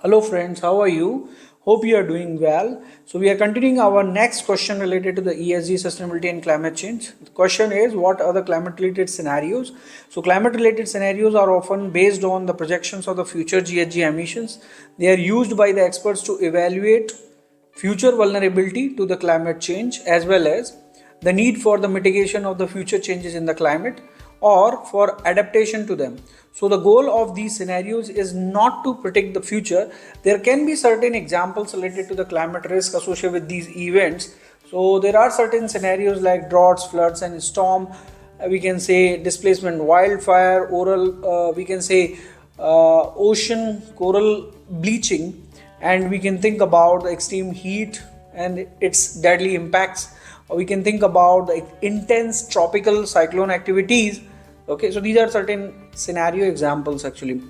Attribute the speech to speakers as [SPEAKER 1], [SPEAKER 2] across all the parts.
[SPEAKER 1] Hello friends, how are you? Hope you are doing well. So we are continuing our next question related to the ESG, sustainability and climate change. The question is, what are the climate related scenarios? So climate related scenarios are often based on the projections of the future GHG emissions. They are used by the experts to evaluate future vulnerability to the climate change as well as the need for the mitigation of the future changes in the climate or for adaptation to them. So the goal of these scenarios is not to predict the future. There can be certain examples related to the climate risk associated with these events. So there are certain scenarios like droughts, floods and storm, we can say displacement, wildfire, we can say ocean coral bleaching, and we can think about the extreme heat and its deadly impacts, or we can think about the intense tropical cyclone activities. Okay, so these are certain scenario examples actually.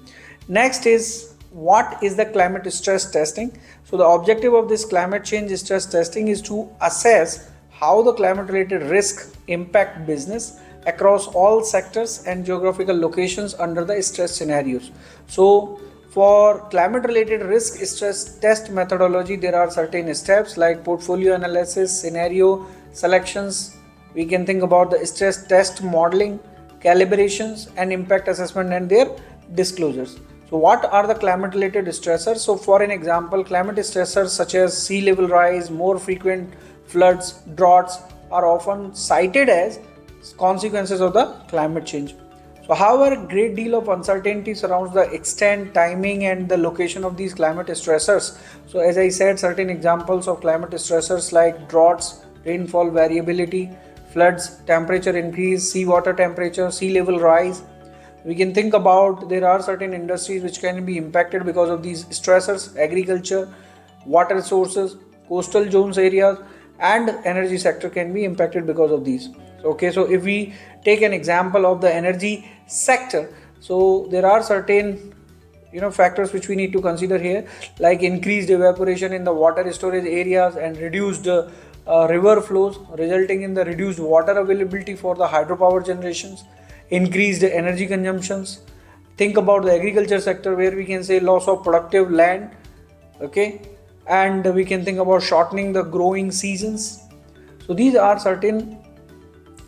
[SPEAKER 1] Next is, what is the climate stress testing? So the objective of this climate change stress testing is to assess how the climate related risk impact business across all sectors and geographical locations under the stress scenarios. So for climate related risk stress test methodology, there are certain steps like portfolio analysis, scenario selections. We can think about the stress test modeling, calibrations and impact assessment and their disclosures. So what are the climate related stressors? So for an example, climate stressors such as sea level rise, more frequent floods, droughts are often cited as consequences of the climate change. So however, a great deal of uncertainty surrounds the extent, timing and the location of these climate stressors. So as I said, certain examples of climate stressors like droughts, rainfall variability, floods, temperature increase, seawater temperature, sea level rise. We can think about, there are certain industries which can be impacted because of these stressors: agriculture, water resources, coastal zones areas and energy sector can be impacted because of these. Okay, so if we take an example of the energy sector, so there are certain factors which we need to consider here, like increased evaporation in the water storage areas and reduced river flows, resulting in the reduced water availability for the hydropower generations, increased energy consumptions. Think about the agriculture sector, where we can say loss of productive land. Okay, and we can think about shortening the growing seasons. So these are certain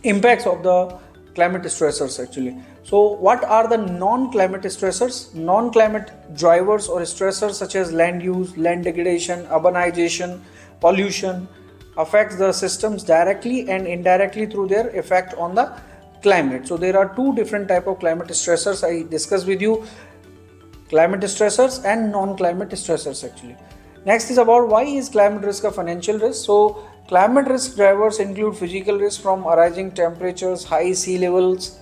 [SPEAKER 1] impacts of the climate stressors actually. So what are the non-climate stressors? Non-climate drivers or stressors such as land use, land degradation, urbanization, pollution affects the systems directly and indirectly through their effect on the climate. So there are two different type of climate stressors I discussed with you: climate stressors and non-climate stressors actually. Next is about, why is climate risk a financial risk? So climate risk drivers include physical risk from rising temperatures, high sea levels,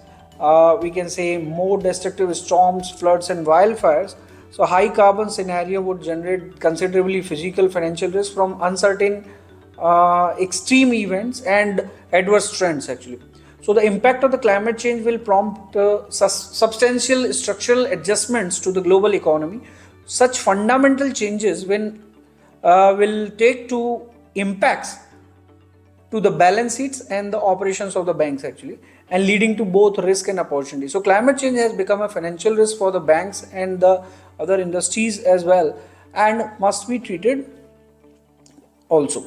[SPEAKER 1] we can say more destructive storms, floods and wildfires. So high carbon scenario would generate considerably physical financial risk from uncertain extreme events and adverse trends actually. So the impact of the climate change will prompt substantial structural adjustments to the global economy. Such fundamental changes will take to impacts to the balance sheets and the operations of the banks actually, and leading to both risk and opportunity. So climate change has become a financial risk for the banks and the other industries as well, and must be treated also.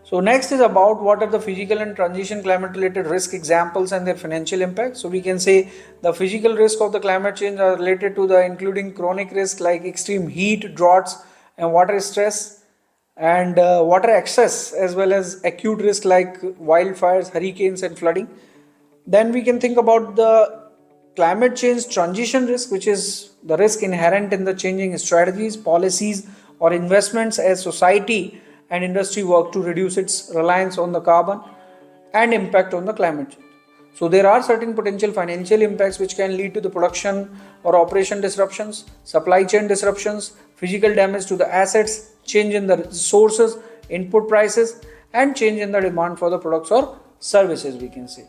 [SPEAKER 1] So next is about, what are the physical and transition climate related risk examples and their financial impact. So we can say the physical risk of the climate change are related to the including chronic risk like extreme heat, droughts and water stress, and water excess, as well as acute risk like wildfires, hurricanes and flooding. Then we can think about the climate change transition risk, which is the risk inherent in the changing strategies, policies or investments as society and industry work to reduce its reliance on the carbon and impact on the climate change. So there are certain potential financial impacts which can lead to the production or operation disruptions, supply chain disruptions, physical damage to the assets, change in the resources, input prices, and change in the demand for the products or services, we can say.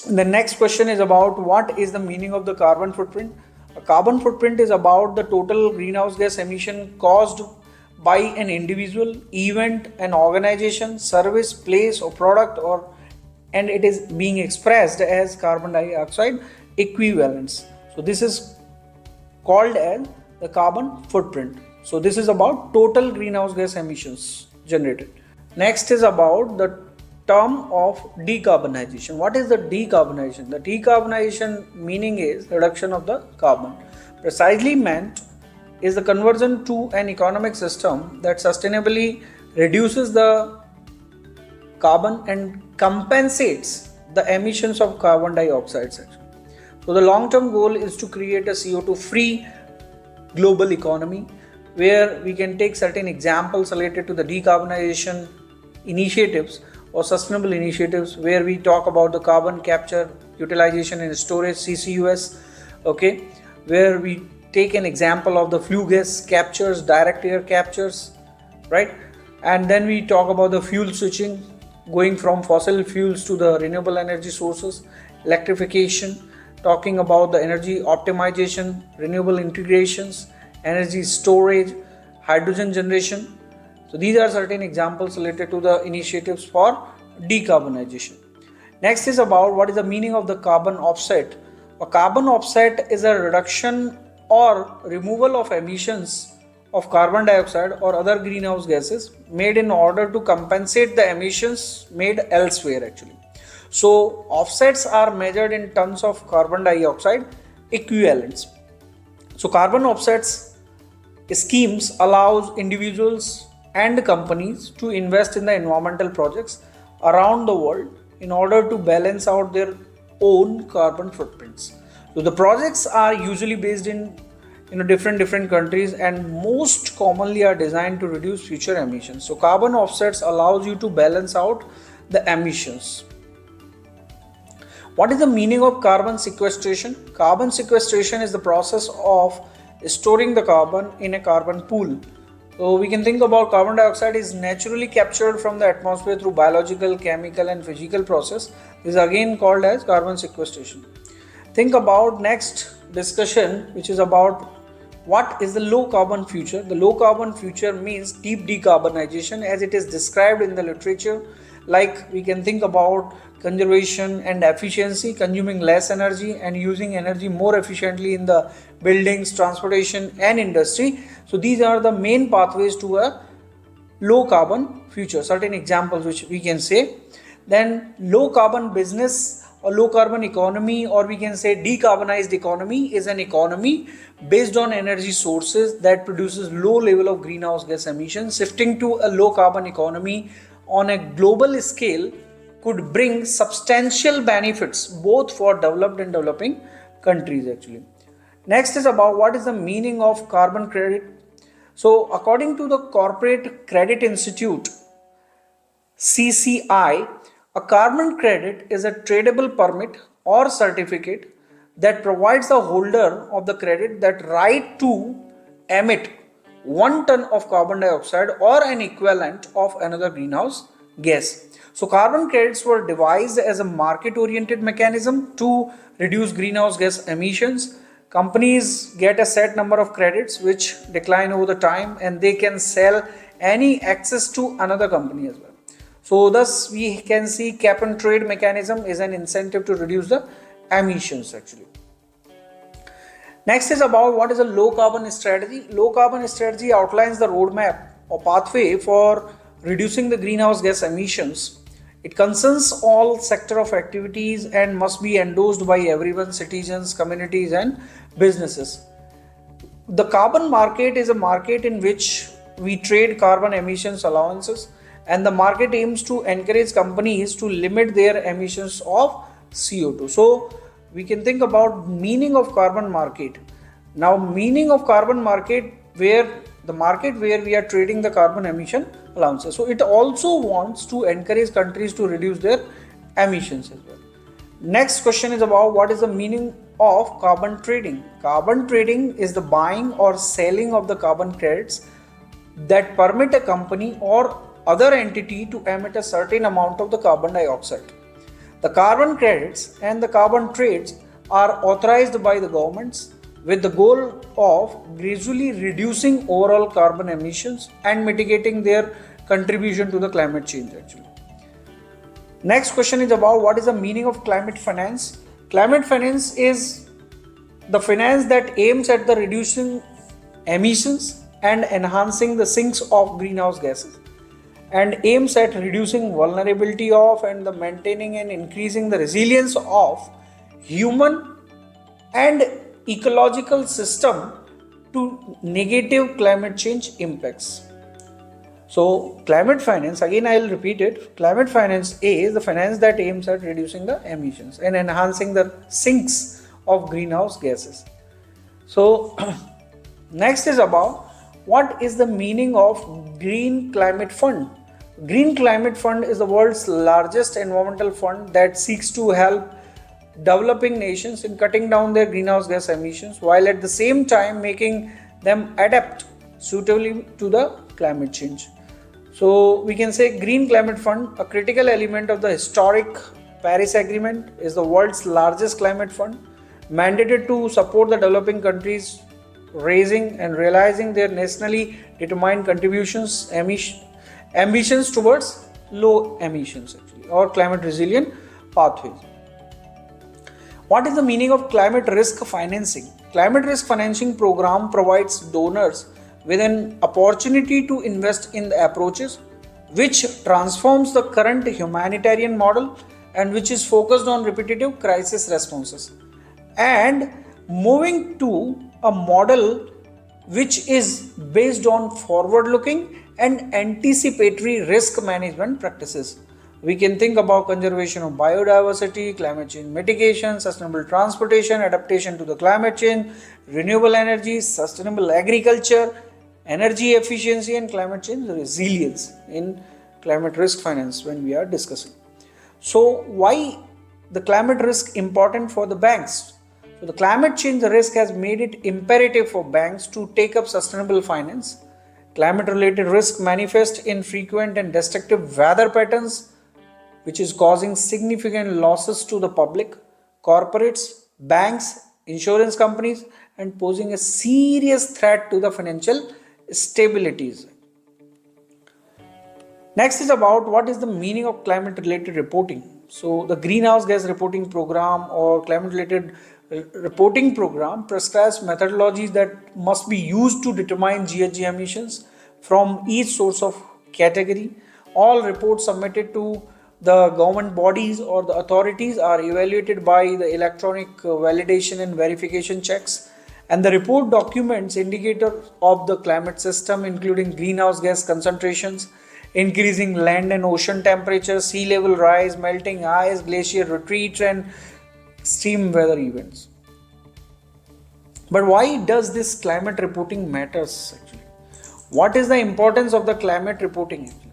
[SPEAKER 1] The next question is about, what is the meaning of the carbon footprint? A carbon footprint is about the total greenhouse gas emission caused by an individual, event, an organization, service, place or product, or and it is being expressed as carbon dioxide equivalents. So this is called as the carbon footprint. So this is about total greenhouse gas emissions generated. Next is about the term of decarbonization. What is the decarbonization? The decarbonization meaning is reduction of the carbon. Precisely meant is the conversion to an economic system that sustainably reduces the carbon and compensates the emissions of carbon dioxide section. So the long-term goal is to create a CO2 free global economy where we can take certain examples related to the decarbonization initiatives or sustainable initiatives where we talk about the carbon capture, utilization and storage CCUS, okay, where we take an example of the flue gas captures, direct air captures, right? And then we talk about the fuel switching, going from fossil fuels to the renewable energy sources, electrification, talking about the energy optimization, renewable integrations, energy storage, hydrogen generation. So these are certain examples related to the initiatives for decarbonization. Next is about what is the meaning of the carbon offset. A carbon offset is a reduction or removal of emissions of carbon dioxide or other greenhouse gases made in order to compensate the emissions made elsewhere actually. So offsets are measured in tons of carbon dioxide equivalents. So carbon offsets schemes allows individuals and companies to invest in the environmental projects around the world in order to balance out their own carbon footprints. So the projects are usually based in different countries and most commonly are designed to reduce future emissions. So carbon offsets allows you to balance out the emissions. What is the meaning of carbon sequestration? Carbon sequestration is the process of storing the carbon in a carbon pool. So we can think about carbon dioxide is naturally captured from the atmosphere through biological, chemical and physical process. This is again called as carbon sequestration. Think about next discussion, which is about what is the low carbon future. The low carbon future means deep decarbonization as it is described in the literature. Like we can think about conservation and efficiency, consuming less energy and using energy more efficiently in the buildings, transportation and industry. So these are the main pathways to a low carbon future. Certain examples which we can say. Then low carbon business or low carbon economy, or we can say decarbonized economy, is an economy based on energy sources that produces low level of greenhouse gas emissions. Shifting to a low carbon economy on a global scale could bring substantial benefits both for developed and developing countries actually. Next is about what is the meaning of carbon credit. So according to the Corporate Credit Institute, CCI, a carbon credit is a tradable permit or certificate that provides the holder of the credit that right to emit 1 ton of carbon dioxide or an equivalent of another greenhouse gas. So carbon credits were devised as a market-oriented mechanism to reduce greenhouse gas emissions. Companies get a set number of credits which decline over the time and they can sell any excess to another company as well. So thus we can see cap and trade mechanism is an incentive to reduce the emissions actually. Next is about what is a low carbon strategy. Low carbon strategy outlines the roadmap or pathway for reducing the greenhouse gas emissions. It concerns all sector of activities and must be endorsed by everyone, citizens, communities and businesses. The carbon market is a market in which we trade carbon emissions allowances, and the market aims to encourage companies to limit their emissions of CO2. So we can think about meaning of carbon market. Now meaning of carbon market, where the market where we are trading the carbon emission allowances. So it also wants to encourage countries to reduce their emissions as well. Next question is about what is the meaning of carbon trading. Carbon trading is the buying or selling of the carbon credits that permit a company or other entity to emit a certain amount of the carbon dioxide. The carbon credits and the carbon trades are authorized by the governments with the goal of gradually reducing overall carbon emissions and mitigating their contribution to the climate change actually. Next question is about what is the meaning of climate finance. Climate finance is the finance that aims at the reducing emissions and enhancing the sinks of greenhouse gases, and aims at reducing vulnerability of and the maintaining and increasing the resilience of human and ecological system to negative climate change impacts. So climate finance, again I will repeat it, climate finance is the finance that aims at reducing the emissions and enhancing the sinks of greenhouse gases. So next is about what is the meaning of Green Climate Fund. Green Climate Fund is the world's largest environmental fund that seeks to help developing nations in cutting down their greenhouse gas emissions while at the same time making them adapt suitably to the climate change. So we can say Green Climate Fund, a critical element of the historic Paris Agreement, is the world's largest climate fund, mandated to support the developing countries raising and realizing their nationally determined ambitions towards low emissions or climate resilient pathways. What is the meaning of climate risk financing? Climate risk financing program provides donors with an opportunity to invest in the approaches which transforms the current humanitarian model and which is focused on repetitive crisis responses and moving to a model which is based on forward looking and anticipatory risk management practices. We can think about conservation of biodiversity, climate change mitigation, sustainable transportation, adaptation to the climate change, renewable energy, sustainable agriculture, energy efficiency, and climate change resilience in climate risk finance when we are discussing. So why the climate risk important for the banks? So the climate change risk has made it imperative for banks to take up sustainable finance. Climate related risk manifest in frequent and destructive weather patterns, which is causing significant losses to the public, corporates, banks, insurance companies, and posing a serious threat to the financial stabilities. Next is about what is the meaning of climate related reporting. So the greenhouse gas reporting program or climate related reporting program prescribes methodologies that must be used to determine GHG emissions from each source of category. All reports submitted to the government bodies or the authorities are evaluated by the electronic validation and verification checks, and the report documents indicators of the climate system including greenhouse gas concentrations, increasing land and ocean temperature, sea level rise, melting ice, glacier retreat, and extreme weather events. But why does this climate reporting matters actually? What is the importance of the climate reporting actually?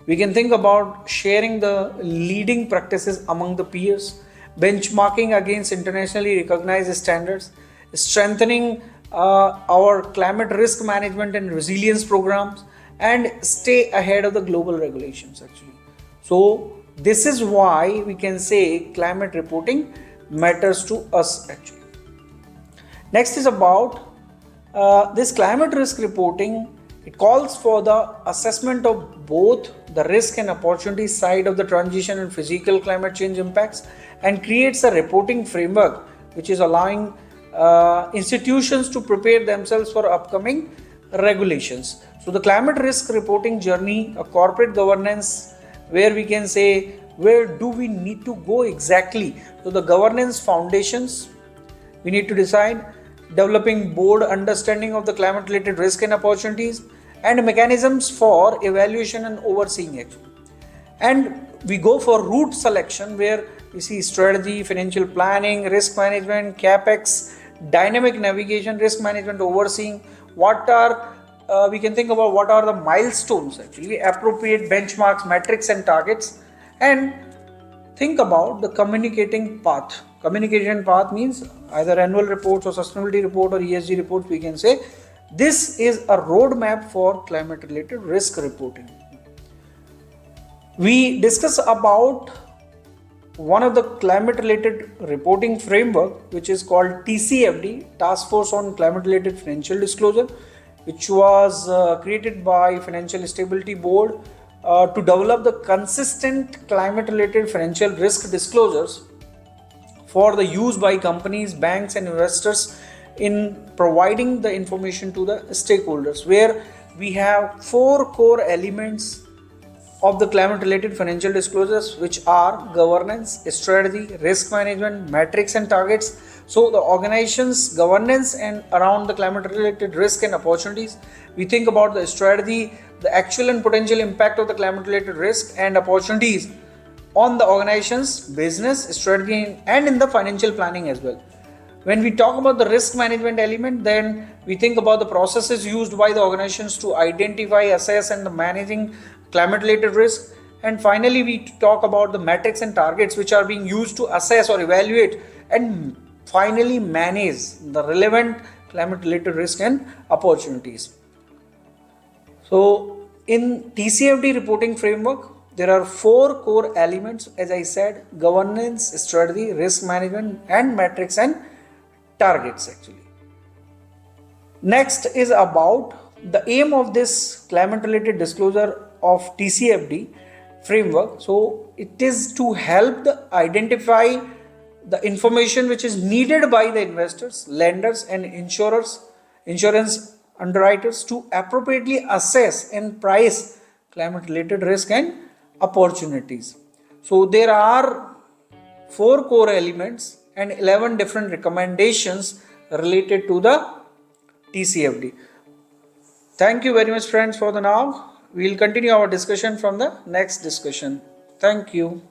[SPEAKER 1] We can think about sharing the leading practices among the peers, benchmarking against internationally recognized standards, strengthening our climate risk management and resilience programs, and stay ahead of the global regulations actually. So this is why we can say climate reporting matters to us actually. Next is about this climate risk reporting. It calls for the assessment of both the risk and opportunity side of the transition and physical climate change impacts and creates a reporting framework which is allowing institutions to prepare themselves for upcoming regulations. So the climate risk reporting journey, a corporate governance where we can say where do we need to go exactly. So the governance foundations we need to decide, developing board understanding of the climate related risk and opportunities, and mechanisms for evaluation and overseeing it. And we go for route selection where we see strategy, financial planning, risk management, capex, dynamic navigation, risk management, overseeing. What are we can think about what are the milestones actually, appropriate benchmarks, metrics, and targets, and think about the communicating path. Communication path means either annual reports or sustainability report or ESG reports. We can say this is a roadmap for climate related risk reporting. We discuss about one of the climate related reporting framework which is called TCFD, Task Force on Climate Related Financial Disclosure, which was created by Financial Stability Board to develop the consistent climate related financial risk disclosures for the use by companies, banks, and investors in providing the information to the stakeholders, where we have four core elements of the climate related financial disclosures, which are governance, strategy, risk management, metrics and targets. So the organization's governance and around the climate related risk and opportunities, we think about the strategy, the actual and potential impact of the climate related risk and opportunities on the organization's business strategy and in the financial planning as well. When we talk about the risk management element, then we think about the processes used by the organizations to identify, assess and the managing climate related risk. And finally, we talk about the metrics and targets which are being used to assess or evaluate and finally manage the relevant climate related risk and opportunities. So in TCFD reporting framework, there are four core elements, as I said: governance, strategy, risk management and metrics and targets actually. Next is about the aim of this climate related disclosure of TCFD framework. So it is to help identify the information which is needed by the investors, lenders and insurance underwriters to appropriately assess and price climate related risk and opportunities. So there are four core elements and 11 different recommendations related to the TCFD. Thank you very much friends for the now. We will continue our discussion from the next discussion. Thank you.